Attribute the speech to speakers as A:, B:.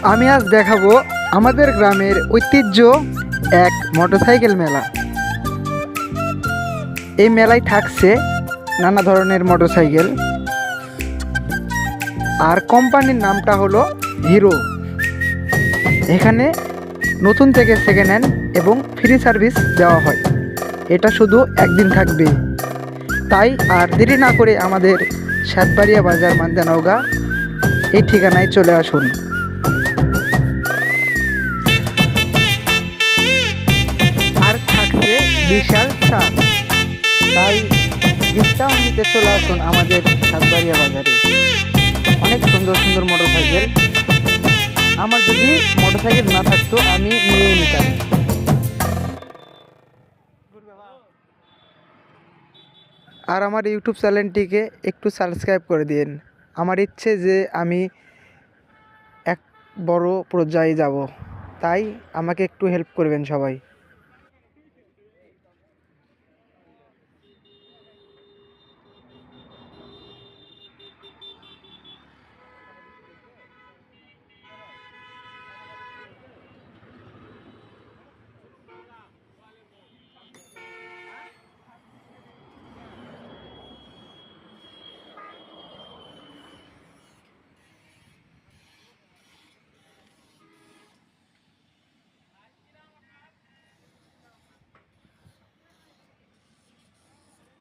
A: আমি আজ দেখাবো আমাদের গ্রামের ঐতিহ্য এক মোটরসাইকেল মেলা। এই মেলায় থাকছে নানা ধরনের মোটরসাইকেল, আর কোম্পানির নামটা হলো হিরো। এখানে নতুন থেকে সেকেন্ড হ্যান্ড এবং ফ্রি সার্ভিস দেওয়া হয়। এটা শুধু একদিন থাকবে, তাই আর দেরি না করে আমাদের সাতবাড়িয়া বাজার মান্দানৌগা এই ঠিকানায় চলে আসুন। আর থাকছে বিশাল ছাড়, তাই ডিসকাউন্ট নিতে চলে আসুন আমাদের সাতবাড়িয়া বাজারে। অনেক সুন্দর সুন্দর মোটরসাইকেল, আমার যদি মোটরসাইকেল না থাকতো আমি নিয়ে নিতাম। আর আমার ইউটিউব চ্যানেলটিকে একটু সাবস্ক্রাইব করে দিন। আমার ইচ্ছে যে আমি এক বড় পর্যায়ে যাব, তাই আমাকে একটু হেল্প করবেন সবাই।